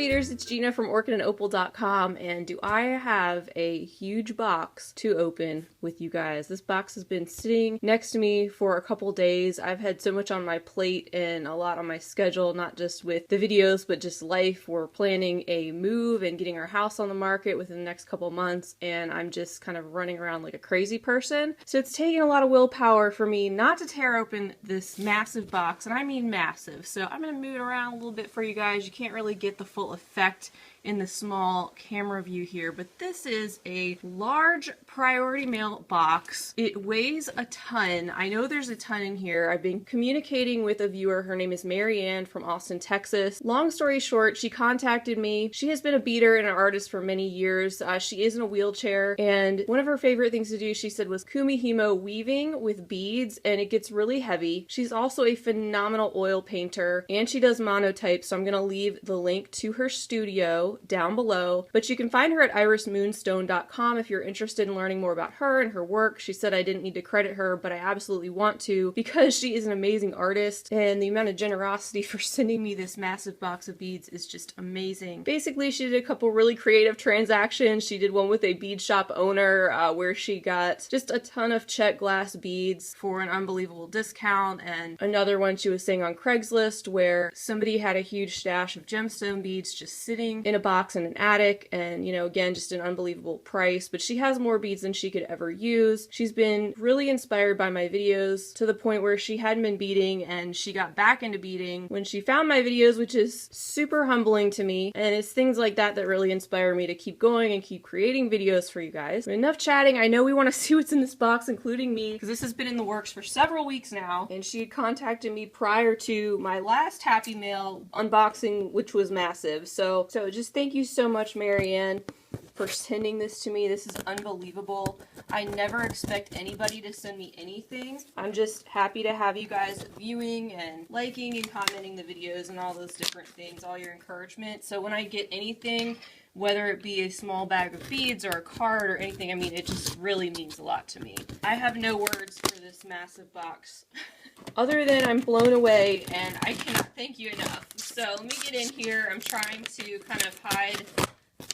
Beaters, it's Gina from orchidandopal.com, and do I have a huge box to open with you guys. This box has been sitting next to me for a couple days. I've had so much on my plate and a lot on my schedule, not just with the videos, but just life. We're planning a move and getting our house on the market within the next couple months, and I'm just kind of running around like a crazy person. So it's taking a lot of willpower for me not to tear open this massive box, and I mean massive. So I'm going to move it around a little bit for you guys. You can't really get the full effect in the small camera view here, but this is a large priority mail box. It weighs a ton. I know there's a ton in here. I've been communicating with a viewer. Her name is Marianne from Austin, Texas. Long story short, she contacted me. She has been a beader and an artist for many years. She is in a wheelchair, and one of her favorite things to do, she said, was kumihimo weaving with beads, and it gets really heavy. She's also a phenomenal oil painter, and she does monotype, so I'm going to leave the link to her studio down below, but you can find her at irismoonstone.com if you're interested in learning more about her and her work. She said I didn't need to credit her, but I absolutely want to because she is an amazing artist, and the amount of generosity for sending me this massive box of beads is just amazing. Basically, she did a couple really creative transactions. She did one with a bead shop owner where she got just a ton of Czech glass beads for an unbelievable discount, and another one she was saying on Craigslist where somebody had a huge stash of gemstone beads just sitting in a box in an attic, and you know, again, just an unbelievable price. But she has more beads than she could ever use. She's been really inspired by my videos to the point where she hadn't been beading and she got back into beading when she found my videos, which is super humbling to me, and it's things like that that really inspire me to keep going and keep creating videos for you guys. But enough chatting. I know we want to see what's in this box, including me, because this has been in the works for several weeks now, and she had contacted me prior to my last Happy Mail unboxing, which was massive. So just thank you so much, Marianne, for sending this to me. This is unbelievable. I never expect anybody to send me anything. I'm just happy to have you guys viewing and liking and commenting the videos and all those different things, all your encouragement. So when I get anything, whether it be a small bag of beads or a card or anything, I mean, it just really means a lot to me. I have no words for this massive box other than I'm blown away, and I cannot thank you enough. So let me get in here. I'm trying to kind of hide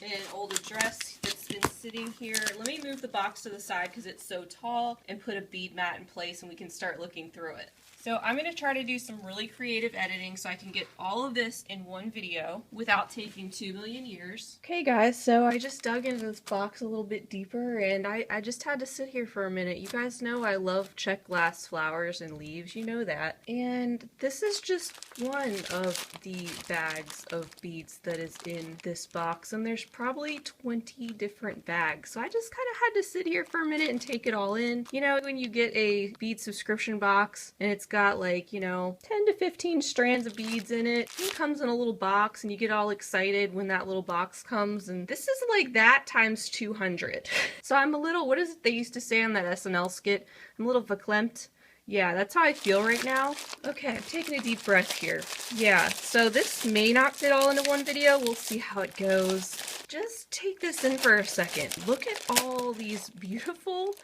an old address that's been sitting here. Let me move the box to the side because it's so tall and put a bead mat in place, and we can start looking through it. So I'm going to try to do some really creative editing so I can get all of this in one video without taking 2 million years. Okay guys, so I just dug into this box a little bit deeper, and I just had to sit here for a minute. You guys know I love Czech glass flowers and leaves, you know that. And this is just one of the bags of beads that is in this box, and there's probably 20 different bags. So I just kind of had to sit here for a minute and take it all in. You know, when you get a bead subscription box and it's got like, you know, 10 to 15 strands of beads in it. It comes in a little box and you get all excited when that little box comes, and this is like that times 200. So I'm a little, what is it they used to say on that SNL skit? I'm a little verklempt. Yeah, that's how I feel right now. Okay, I'm taking a deep breath here. Yeah, so this may not fit all into one video. We'll see how it goes. Just take this in for a second. Look at all these beautiful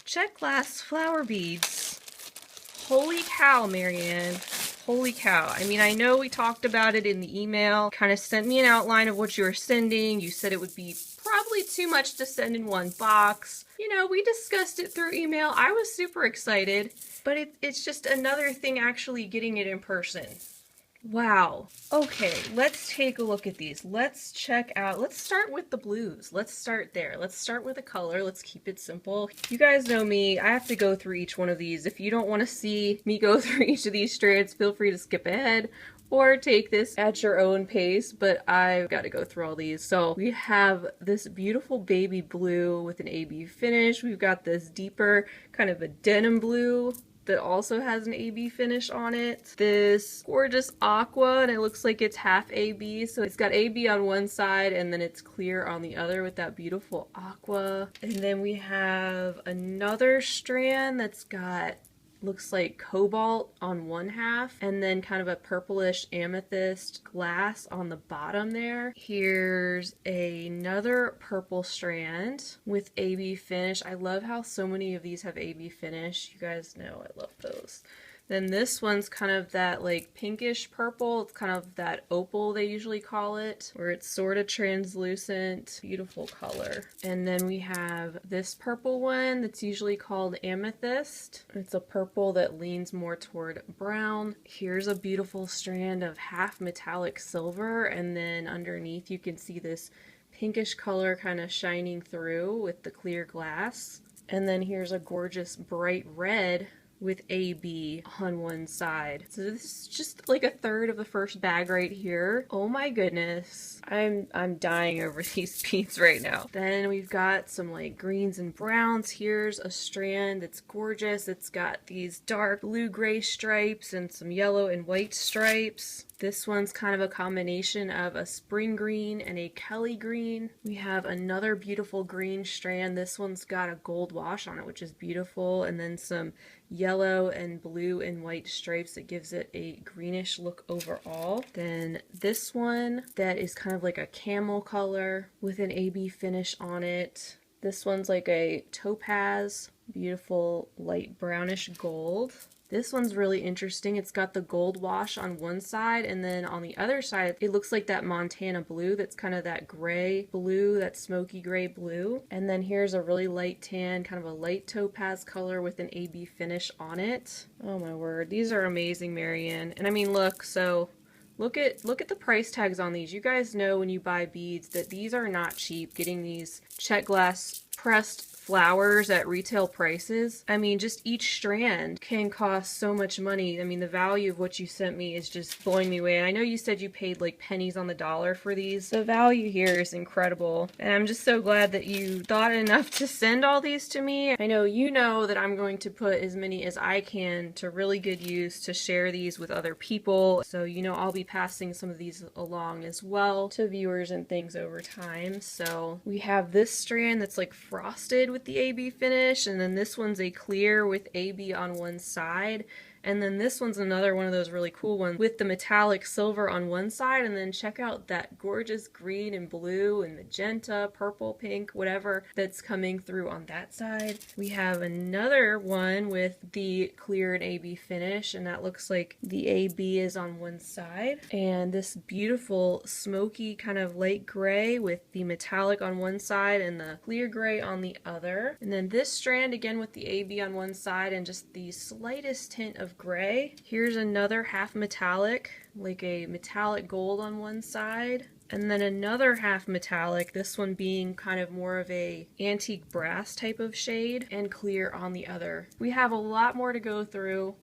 Czech glass flower beads. Holy cow, Marianne. Holy cow. I mean, I know we talked about it in the email, kind of sent me an outline of what you were sending. You said it would be probably too much to send in one box. You know, we discussed it through email. I was super excited, but it's just another thing actually getting it in person. Wow. Okay, let's take a look at these. Let's check out, let's start with the blues. Let's start there. Let's start with a color. Let's keep it simple. You guys know me. I have to go through each one of these. If you don't want to see me go through each of these strands, feel free to skip ahead or take this at your own pace, but I've got to go through all these. So we have this beautiful baby blue with an AB finish. We've got this deeper kind of a denim blue that also has an AB finish on it. This gorgeous aqua, and it looks like it's half AB, so it's got AB on one side and then it's clear on the other with that beautiful aqua. And then we have another strand that's got, looks like cobalt on one half, and then kind of a purplish amethyst glass on the bottom there. Here's another purple strand with AB finish. I love how so many of these have AB finish. You guys know I love those. Then this one's kind of that like pinkish purple. It's kind of that opal they usually call it, where it's sort of translucent. Beautiful color. And then we have this purple one that's usually called amethyst. It's a purple that leans more toward brown. Here's a beautiful strand of half metallic silver, and then underneath you can see this pinkish color kind of shining through with the clear glass. And then here's a gorgeous bright red with AB on one side. So this is just like a third of the first bag right here. Oh my goodness. I'm dying over these beads right now. Then we've got some like greens and browns. Here's a strand that's gorgeous. It's got these dark blue-gray stripes and some yellow and white stripes. This one's kind of a combination of a spring green and a Kelly green. We have another beautiful green strand. This one's got a gold wash on it, which is beautiful, and then some yellow and blue and white stripes that gives it a greenish look overall. Then this one that is kind of like a camel color with an AB finish on it. This one's like a topaz, beautiful light brownish gold. This one's really interesting. It's got the gold wash on one side, and then on the other side, it looks like that Montana blue that's kind of that gray blue, that smoky gray blue. And then here's a really light tan, kind of a light topaz color with an AB finish on it. Oh my word, these are amazing, Marianne. And I mean, look, so look at the price tags on these. You guys know when you buy beads that these are not cheap. Getting these Czech glass pressed flowers at retail prices. I mean, just each strand can cost so much money. I mean, the value of what you sent me is just blowing me away. And I know you said you paid like pennies on the dollar for these. The value here is incredible. And I'm just so glad that you thought enough to send all these to me. I know you know that I'm going to put as many as I can to really good use to share these with other people. So, you know, I'll be passing some of these along as well to viewers and things over time. So we have this strand that's like frosted with the AB finish, and then this one's a clear with AB on one side, and then this one's another one of those really cool ones with the metallic silver on one side. And then check out that gorgeous green and blue and magenta, purple, pink, whatever that's coming through on that side. We have another one with the clear and AB finish, and that looks like the AB is on one side, and this beautiful smoky kind of light gray with the metallic on one side and the clear gray on the other. And then this strand again with the AB on one side and just the slightest tint of gray. Here's another half metallic, like a metallic gold on one side, and then another half metallic, this one being kind of more of a antique brass type of shade, and clear on the other. We have a lot more to go through.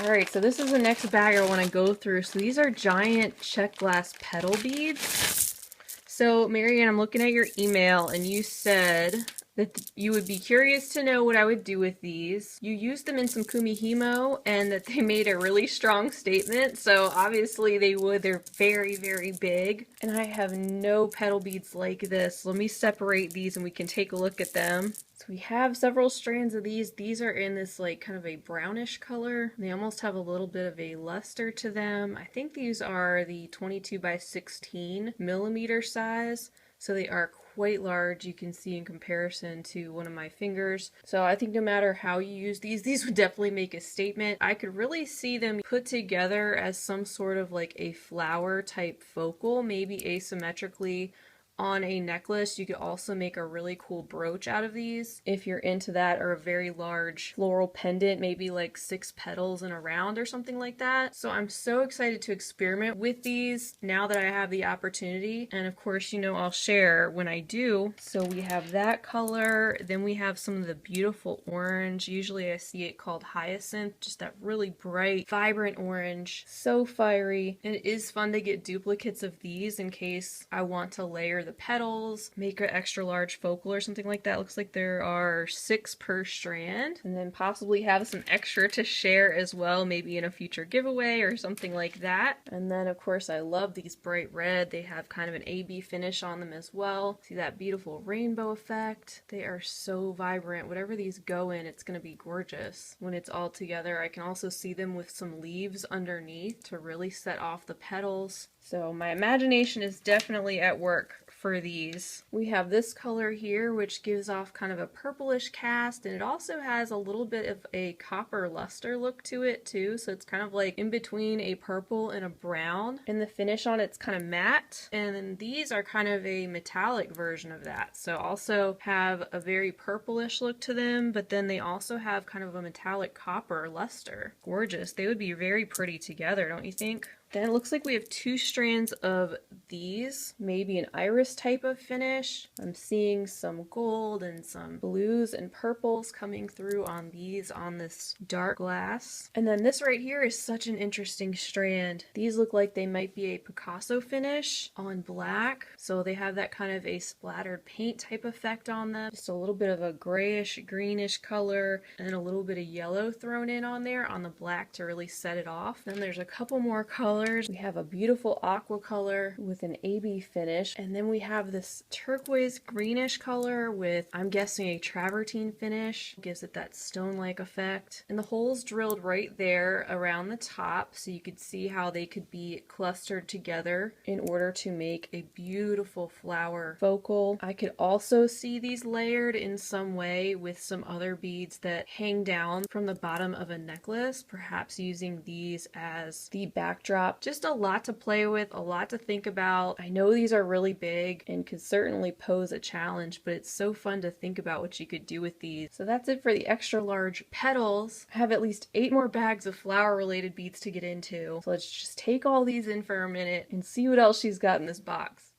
Alright, so this is the next bag I want to go through. So these are giant Czech glass petal beads. So Marianne, I'm looking at your email, and you said that you would be curious to know what I would do with these. You used them in some kumihimo, and that they made a really strong statement, so obviously they would. They're very, very big. And I have no petal beads like this. Let me separate these and we can take a look at them. So we have several strands of these. These are in this like kind of a brownish color. They almost have a little bit of a luster to them. I think these are the 22 by 16 millimeter size. So they are quite large, you can see in comparison to one of my fingers. So I think no matter how you use these would definitely make a statement. I could really see them put together as some sort of like a flower type focal, maybe asymmetrically on a necklace. You could also make a really cool brooch out of these if you're into that, or a very large floral pendant, maybe like 6 petals in a round or something like that. So I'm so excited to experiment with these now that I have the opportunity, and of course, you know, I'll share when I do. So we have that color, then we have some of the beautiful orange. Usually I see it called hyacinth, just that really bright, vibrant orange, so fiery. And it is fun to get duplicates of these in case I want to layer the petals, make an extra large focal or something like that. Looks like there are 6 per strand, and then possibly have some extra to share as well, maybe in a future giveaway or something like that. And then of course I love these bright red. They have kind of an AB finish on them as well. See that beautiful rainbow effect? They are so vibrant. Whatever these go in, it's going to be gorgeous when it's all together. I can also see them with some leaves underneath to really set off the petals. So my imagination is definitely at work for these. We have this color here, which gives off kind of a purplish cast, and it also has a little bit of a copper luster look to it too, so it's kind of like in between a purple and a brown, and the finish on it's kind of matte. And then these are kind of a metallic version of that, so also have a very purplish look to them, but then they also have kind of a metallic copper luster. Gorgeous. They would be very pretty together, don't you think? Then it looks like we have 2 strands of these, maybe an iris type of finish. I'm seeing some gold and some blues and purples coming through on these on this dark glass. And then this right here is such an interesting strand. These look like they might be a Picasso finish on black. So they have that kind of a splattered paint type effect on them. Just a little bit of a grayish, greenish color and a little bit of yellow thrown in on there on the black to really set it off. Then there's a couple more colors. We have a beautiful aqua color with an AB finish, and then we have this turquoise greenish color with, I'm guessing, a travertine finish. Gives it that stone-like effect. And the holes drilled right there around the top, so you could see how they could be clustered together in order to make a beautiful flower focal. I could also see these layered in some way with some other beads that hang down from the bottom of a necklace, perhaps using these as the backdrop. Just a lot to play with, a lot to think about. I know these are really big and could certainly pose a challenge, but it's so fun to think about what you could do with these. So that's it for the extra large petals. I have at least 8 more bags of flower related beads to get into. So let's just take all these in for a minute and see what else she's got in this box.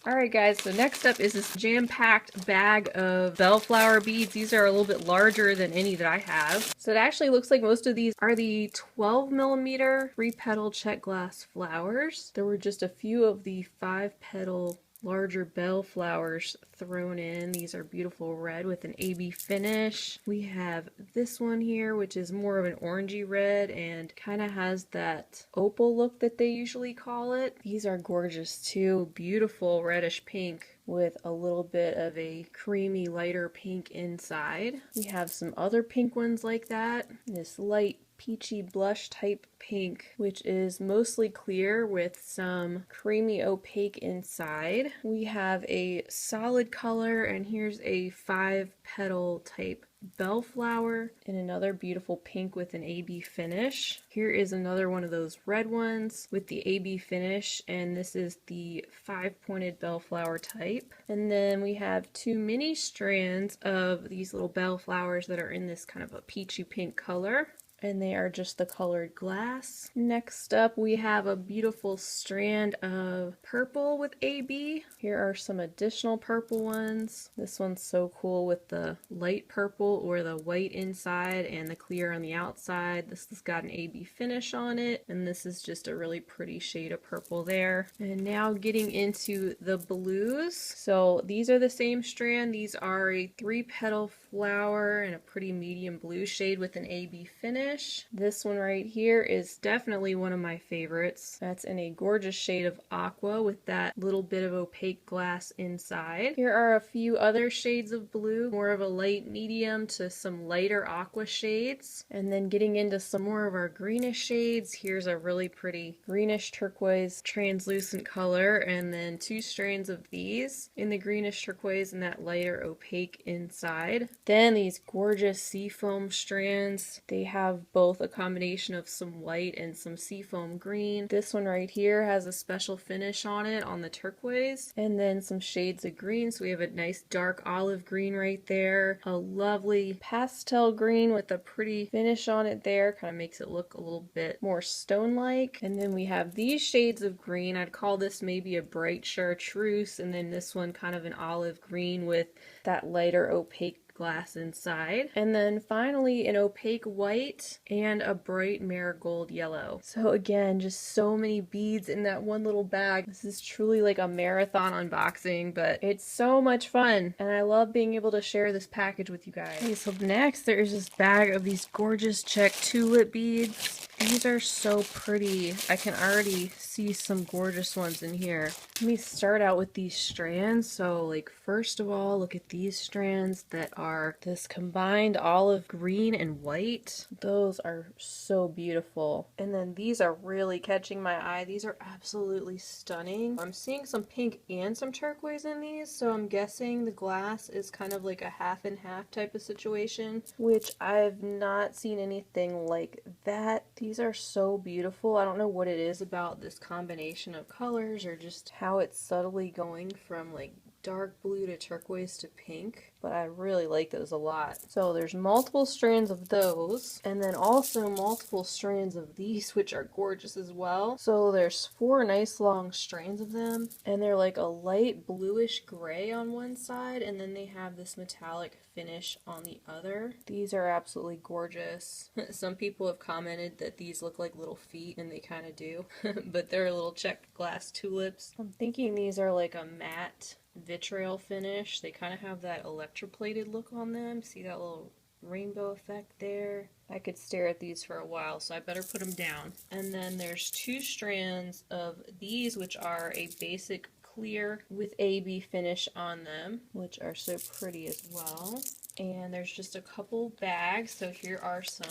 Alright guys, so next up is this jam-packed bag of Bellflower beads. These are a little bit larger than any that I have. So it actually looks like most of these are the 12mm 3-petal Czech glass flowers. There were just a few of the 5-petal larger bell flowers thrown in. These are beautiful red with an AB finish. We have this one here, which is more of an orangey red and kind of has that opal look that they usually call it. These are gorgeous too. Beautiful reddish pink with a little bit of a creamy lighter pink inside. We have some other pink ones like that. This light peachy blush type pink, which is mostly clear with some creamy opaque inside. We have a solid color, and here's a 5-petal type bellflower and another beautiful pink with an AB finish. Here is another one of those red ones with the AB finish, and this is the 5-pointed bellflower type. And then we have 2 mini strands of these little bellflowers that are in this kind of a peachy pink color, and they are just the colored glass. Next up we have a beautiful strand of purple with AB. Here are some additional purple ones. This one's so cool with the light purple or the white inside and the clear on the outside. This has got an AB finish on it, and this is just a really pretty shade of purple there. And now getting into the blues. So these are the same strand. These are a 3-petal flower and a pretty medium blue shade with an AB finish. This one right here is definitely one of my favorites. That's in a gorgeous shade of aqua with that little bit of opaque glass inside. Here are a few other shades of blue, more of a light medium to some lighter aqua shades. And then getting into some more of our greenish shades, here's a really pretty greenish turquoise translucent color, and then 2 strands of these in the greenish turquoise and that lighter opaque inside. Then these gorgeous seafoam strands. They have both a combination of some white and some seafoam green. This one right here has a special finish on it on the turquoise, and then some shades of green. So we have a nice dark olive green right there, a lovely pastel green with a pretty finish on it there, kind of makes it look a little bit more stone-like. And then we have these shades of green. I'd call this maybe a bright chartreuse, and then this one kind of an olive green with that lighter opaque glass inside. And then finally an opaque white and a bright marigold yellow. So again, just so many beads in that one little bag. This is truly like a marathon unboxing, but it's so much fun, and I love being able to share this package with you guys. Okay, so next there's this bag of these gorgeous Czech tulip beads. These are so pretty. I can already see some gorgeous ones in here. Let me start out with these strands. So like first of all, look at these strands that are this combined olive green and white. Those are so beautiful. And then these are really catching my eye. These are absolutely stunning. I'm seeing some pink and some turquoise in these, so I'm guessing the glass is kind of like a half and half type of situation, which I've not seen anything like that. These are so beautiful. I don't know what it is about this combination of colors or just how it's subtly going from like dark blue to turquoise to pink, but I really like those a lot. So there's multiple strands of those, and then also multiple strands of these, which are gorgeous as well. So there's 4 nice long strands of them, and they're like a light bluish gray on one side, and then they have this metallic finish on the other. These are absolutely gorgeous. Some people have commented that these look like little feet, and they kind of do, but they're little Czech glass tulips. I'm thinking these are like a matte vitriol finish. They kind of have that electroplated look on them. See that little rainbow effect there? I could stare at these for a while, so I better put them down. And then there's 2 strands of these, which are a basic clear with AB finish on them, which are so pretty as well. And there's just a couple bags. So here are some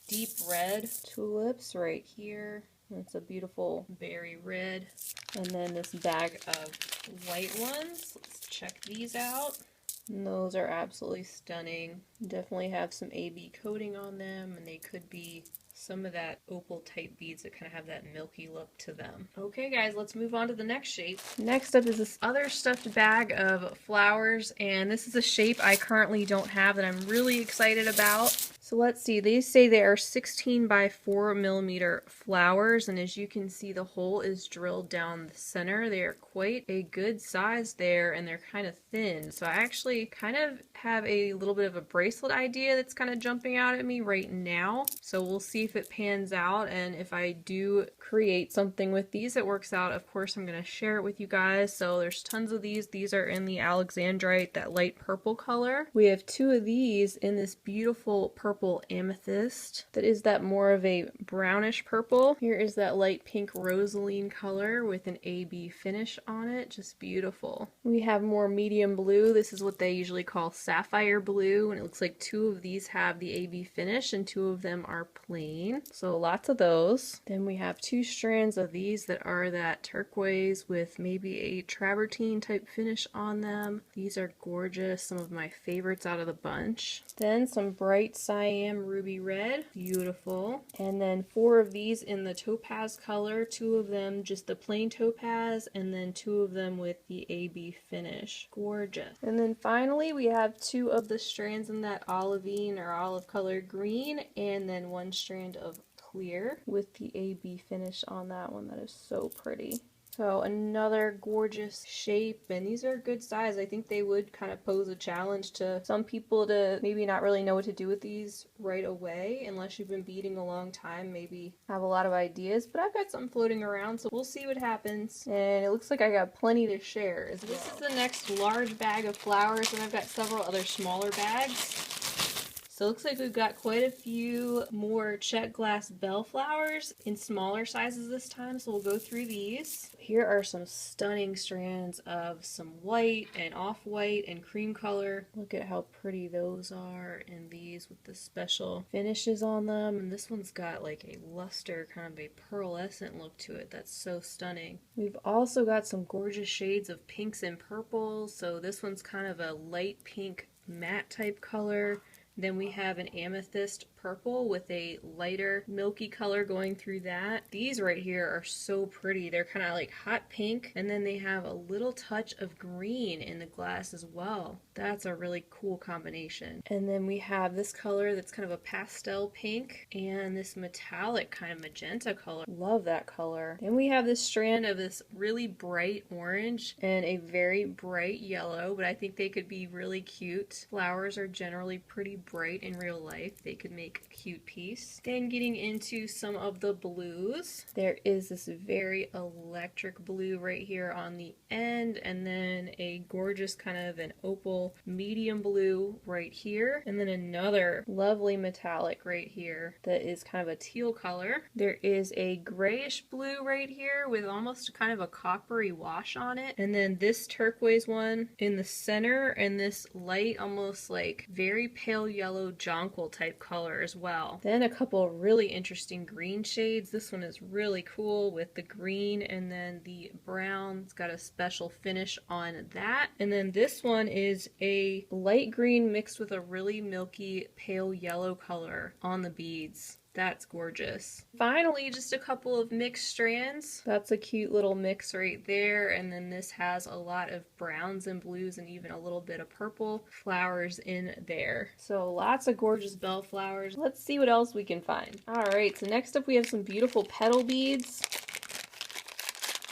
deep red tulips right here. It's a beautiful berry red. And then this bag of white ones. Let's check these out. And those are absolutely stunning. Definitely have some AB coating on them, and they could be some of that opal type beads that kind of have that milky look to them. Okay guys, let's move on to the next shape. Next up is this other stuffed bag of flowers, and this is a shape I currently don't have that I'm really excited about. So let's see, they say they are 16 by 4 millimeter flowers, and as you can see, the hole is drilled down the center. They are quite a good size there, and they're kind of thin. So I actually kind of have a little bit of a bracelet idea that's kind of jumping out at me right now. So we'll see if it pans out, and if I do create something with these that works out, of course I'm going to share it with you guys. So there's tons of these. These are in the Alexandrite, that light purple color. We have 2 of these in this beautiful purple amethyst that is that more of a brownish purple. Here is that light pink rosaline color with an AB finish on it. Just beautiful. We have more medium blue. This is what they usually call sapphire blue, and it looks like 2 of these have the AB finish and 2 of them are plain. So lots of those. Then we have 2 strands of these that are that turquoise with maybe a travertine type finish on them. These are gorgeous. Some of my favorites out of the bunch. Then some bright cyan ruby red, beautiful. And then 4 of these in the topaz color, 2 of them just the plain topaz, and then 2 of them with the AB finish. Gorgeous. And then finally we have 2 of the strands in that olivine or olive color green, and then 1 strand of clear with the AB finish on that one. That is so pretty. So another gorgeous shape, and these are a good size. I think they would kind of pose a challenge to some people to maybe not really know what to do with these right away unless you've been beading a long time, maybe have a lot of ideas, but I've got some floating around, so we'll see what happens. And it looks like I got plenty to share. This is the next large bag of flowers, and I've got several other smaller bags. So it looks like we've got quite a few more Czech glass bellflowers in smaller sizes this time, so we'll go through these. Here are some stunning strands of some white and off-white and cream color. Look at how pretty those are, and these with the special finishes on them. And this one's got like a luster, kind of a pearlescent look to it. That's so stunning. We've also got some gorgeous shades of pinks and purples. So this one's kind of a light pink matte type color. Then we have an amethyst purple with a lighter milky color going through that. These right here are so pretty. They're kind of like hot pink, and then they have a little touch of green in the glass as well. That's a really cool combination. And then we have this color that's kind of a pastel pink, and this metallic kind of magenta color. Love that color. Then we have this strand of this really bright orange and a very bright yellow, but I think they could be really cute. Flowers are generally pretty bright in real life, they could make a cute piece. Then getting into some of the blues, there is this very electric blue right here on the end, and then a gorgeous kind of an opal medium blue right here, and then another lovely metallic right here that is kind of a teal color. There is a grayish blue right here with almost kind of a coppery wash on it, and then this turquoise one in the center, and this light almost like very pale yellow jonquil type color as well. Then a couple really interesting green shades. This one is really cool with the green and then the brown. It's got a special finish on that. And then this one is a light green mixed with a really milky pale yellow color on the beads. That's gorgeous. Finally, just a couple of mixed strands. That's a cute little mix right there. And then this has a lot of browns and blues and even a little bit of purple flowers in there. So lots of gorgeous bellflowers. Let's see what else we can find. All right, so next up we have some beautiful petal beads.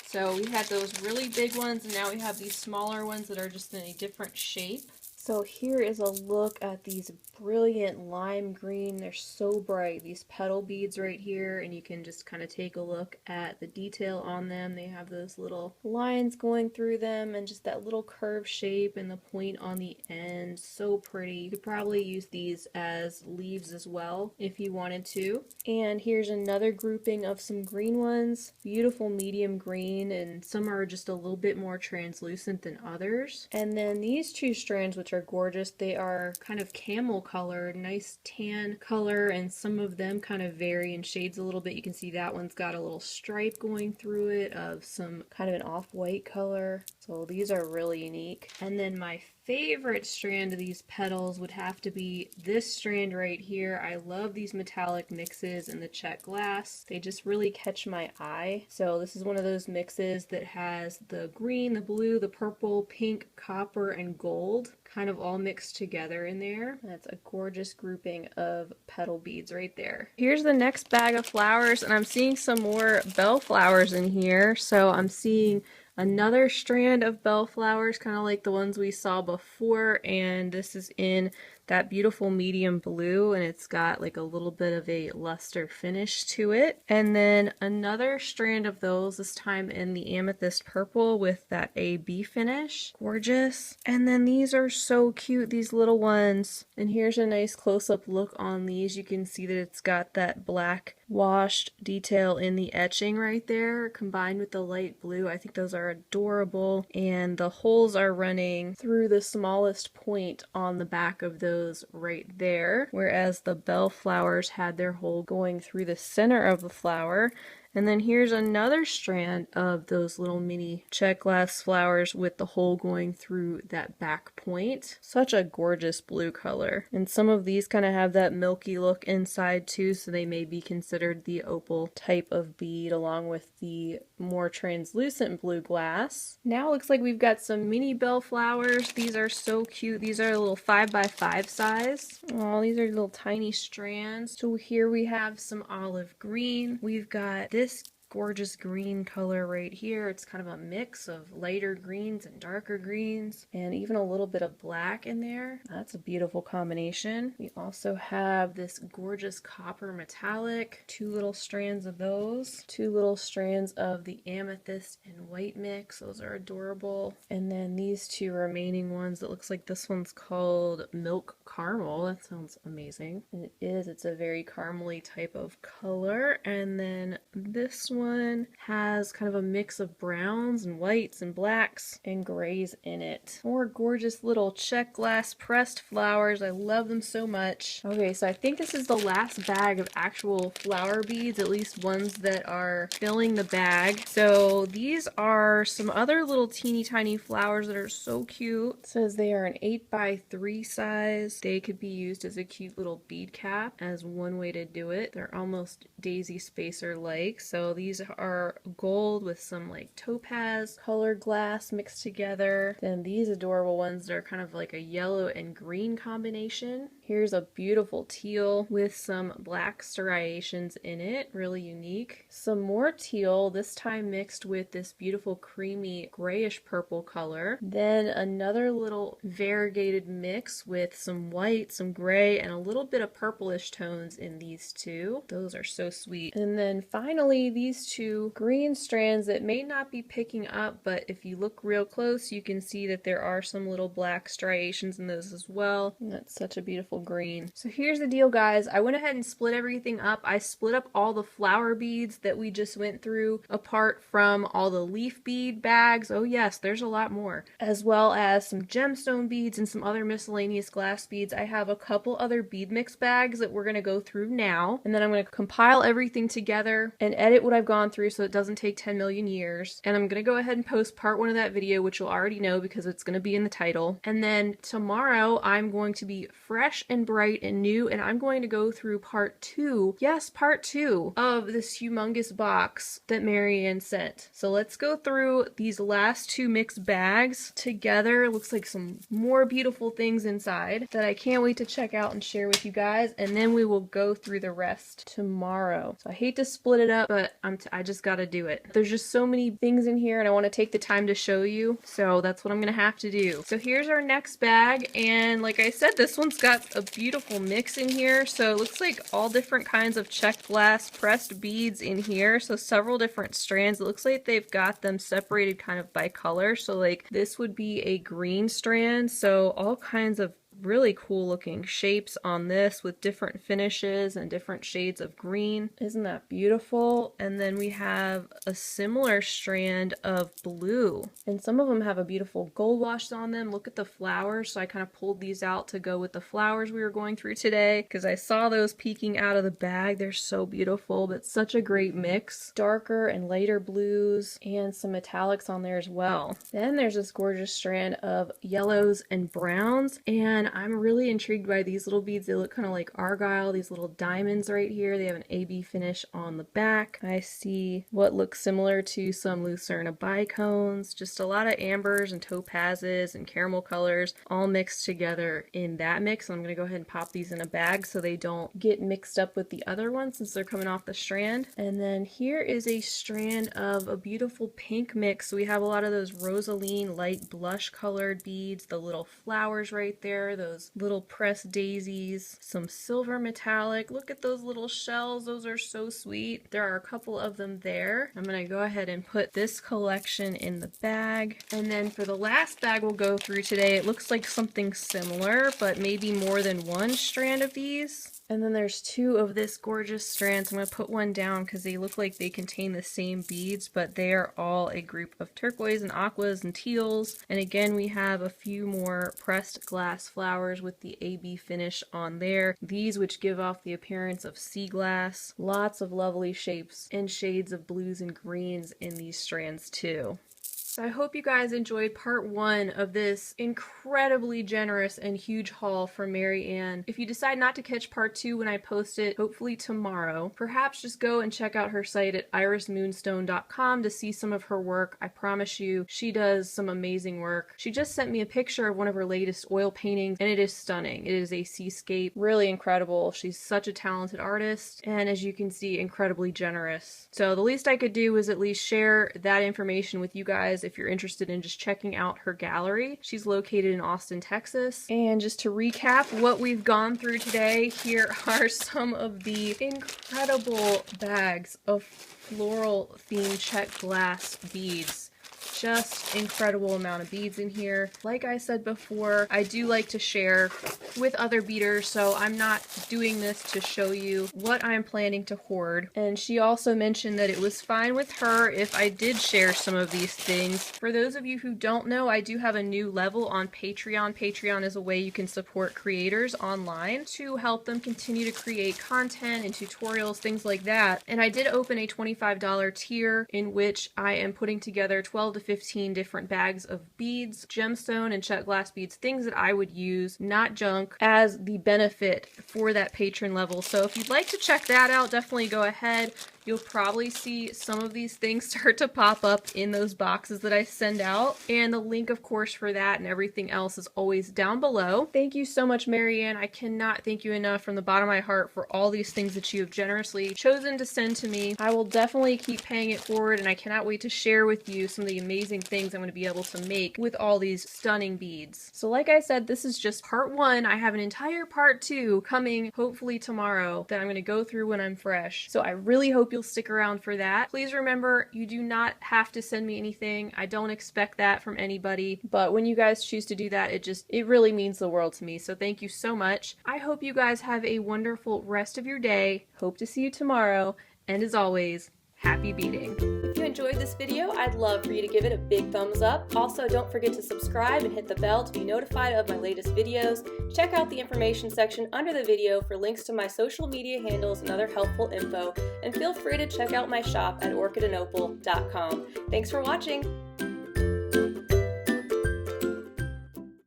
So we had those really big ones, and now we have these smaller ones that are just in a different shape. So here is a look at these brilliant lime green. They're so bright, these petal beads right here, and you can just kind of take a look at the detail on them. They have those little lines going through them and just that little curved shape and the point on the end. So pretty. You could probably use these as leaves as well if you wanted to. And here's another grouping of some green ones. Beautiful medium green, and some are just a little bit more translucent than others. And then these two strands, which are gorgeous, they are kind of camel color, nice tan color, and some of them kind of vary in shades a little bit. You can see that one's got a little stripe going through it of some kind of an off-white color. So these are really unique. And then my favorite strand of these petals would have to be this strand right here. I love these metallic mixes in the Czech glass. They just really catch my eye. So this is one of those mixes that has the green, the blue, the purple, pink, copper, and gold kind of all mixed together in there. That's a gorgeous grouping of petal beads right there. Here's the next bag of flowers, and I'm seeing some more bellflowers in here. So I'm seeing another strand of bellflowers, kind of like the ones we saw before, and this is in that beautiful medium blue, and it's got like a little bit of a luster finish to it. And then another strand of those, this time in the amethyst purple with that AB finish. Gorgeous. And then these are so cute, these little ones. And here's a nice close-up look on these. You can see that it's got that black washed detail in the etching right there combined with the light blue. I think those are adorable, and the holes are running through the smallest point on the back of those right there, whereas the bellflowers had their hole going through the center of the flower. And then here's another strand of those little mini Czech glass flowers with the hole going through that back point. Such a gorgeous blue color. And some of these kind of have that milky look inside too, so they may be considered the opal type of bead along with the more translucent blue glass. Now it looks like we've got some mini bellflowers. These are so cute. These are a little 5x5 size. Oh, these are little tiny strands. So here we have some olive green. We've got this gorgeous green color right here. It's kind of a mix of lighter greens and darker greens, and even a little bit of black in there. That's a beautiful combination. We also have this gorgeous copper metallic, two little strands of those, two little strands of the amethyst and white mix. Those are adorable. And then these two remaining ones, it looks like this one's called milk caramel. That sounds amazing. And it is. It's a very caramely type of color. And then this one has kind of a mix of browns and whites and blacks and grays in it. More gorgeous little Czech glass pressed flowers. I love them so much. Okay, so I think this is the last bag of actual flower beads, at least ones that are filling the bag. So these are some other little teeny tiny flowers that are so cute. It says they are an 8x3 size. They could be used as a cute little bead cap as one way to do it. They're almost daisy spacer like. So these These are gold with some like topaz colored glass mixed together. Then these adorable ones that are kind of like a yellow and green combination. Here's a beautiful teal with some black striations in it, really unique. Some more teal, this time mixed with this beautiful creamy grayish purple color. Then another little variegated mix with some white, some gray, and a little bit of purplish tones in these two. Those are so sweet. And then finally, these two green strands that may not be picking up, but if you look real close, you can see that there are some little black striations in those as well. And that's such a beautiful green. So here's the deal, guys. I went ahead and split everything up. I split up all the flower beads that we just went through apart from all the leaf bead bags. Oh yes, there's a lot more. As well as some gemstone beads and some other miscellaneous glass beads. I have a couple other bead mix bags that we're going to go through now. And then I'm going to compile everything together and edit what I've gone through so it doesn't take 10 million years. And I'm going to go ahead and post part 1 of that video, which you'll already know because it's going to be in the title. And then tomorrow I'm going to be fresh and bright and new, and I'm going to go through part 2. Yes, part 2 of this humongous box that Marianne sent. So let's go through these last 2 mixed bags together. It looks like some more beautiful things inside that I can't wait to check out and share with you guys, and then we will go through the rest tomorrow. So I hate to split it up, but I just gotta do it. There's just so many things in here and I want to take the time to show you, so that's what I'm gonna have to do. So here's our next bag, and like I said, this one's got a beautiful mix in here. So it looks like all different kinds of Czech glass pressed beads in here, so several different strands. It looks like they've got them separated kind of by color, so like this would be a green strand, so all kinds of really cool looking shapes on this with different finishes and different shades of green. Isn't that beautiful? And then we have a similar strand of blue, and some of them have a beautiful gold wash on them. Look at the flowers. So I kind of pulled these out to go with the flowers we were going through today because I saw those peeking out of the bag. They're so beautiful, but such a great mix. Darker and lighter blues and some metallics on there as well. Then there's this gorgeous strand of yellows and browns, and I'm really intrigued by these little beads. They look kind of like argyle, these little diamonds right here. They have an AB finish on the back. I see what looks similar to some Lucerna bicones, just a lot of ambers and topazes and caramel colors all mixed together in that mix. I'm going to go ahead and pop these in a bag so they don't get mixed up with the other ones since they're coming off the strand. And then here is a strand of a beautiful pink mix. So we have a lot of those rosaline light blush colored beads, the little flowers right there, those little pressed daisies, some silver metallic. Look at those little shells. Those are so sweet. There are a couple of them there. I'm going to go ahead and put this collection in the bag. And then for the last bag we'll go through today, it looks like something similar, but maybe more than one strand of these. And then there's 2 of this gorgeous strand. So I'm going to put one down because they look like they contain the same beads, but they are all a group of turquoise and aquas and teals. And again, we have a few more pressed glass flowers with the AB finish on there. These which give off the appearance of sea glass. Lots of lovely shapes and shades of blues and greens in these strands too. So I hope you guys enjoyed part 1 of this incredibly generous and huge haul from Marianne. If you decide not to catch part 2 when I post it, hopefully tomorrow, perhaps just go and check out her site at irismoonstone.com to see some of her work. I promise you, she does some amazing work. She just sent me a picture of one of her latest oil paintings, and it is stunning. It is a seascape, really incredible. She's such a talented artist, and as you can see, incredibly generous. So the least I could do was at least share that information with you guys if you're interested in just checking out her gallery. She's located in Austin, Texas. And just to recap what we've gone through today, here are some of the incredible bags of floral themed Czech glass beads. Just incredible amount of beads in here. Like I said before, I do like to share with other beaders, so I'm not doing this to show you what I'm planning to hoard. And she also mentioned that it was fine with her if I did share some of these things. For those of you who don't know, I do have a new level on Patreon. Patreon is a way you can support creators online to help them continue to create content and tutorials, things like that. And I did open a $25 tier in which I am putting together 12 to 15 different bags of beads, gemstone and Czech glass beads, things that I would use, not junk, as the benefit for that patron level. So if you'd like to check that out, definitely go ahead. you'll probably see some of these things start to pop up in those boxes that I send out. And the link, of course, for that and everything else is always down below. Thank you so much, Marianne. I cannot thank you enough from the bottom of my heart for all these things that you have generously chosen to send to me. I will definitely keep paying it forward, and I cannot wait to share with you some of the amazing things I'm going to be able to make with all these stunning beads. So like I said, this is just part 1. I have an entire part 2 coming hopefully tomorrow that I'm going to go through when I'm fresh. So I really hope you'll stick around for that. Please remember, you do not have to send me anything. I don't expect that from anybody, but when you guys choose to do that, it really means the world to me. So thank you so much. I hope you guys have a wonderful rest of your day. Hope to see you tomorrow. And as always, happy beading. If you enjoyed this video, I'd love for you to give it a big thumbs up. Also, don't forget to subscribe and hit the bell to be notified of my latest videos. Check out the information section under the video for links to my social media handles and other helpful info. And feel free to check out my shop at orchidandopal.com. Thanks for watching.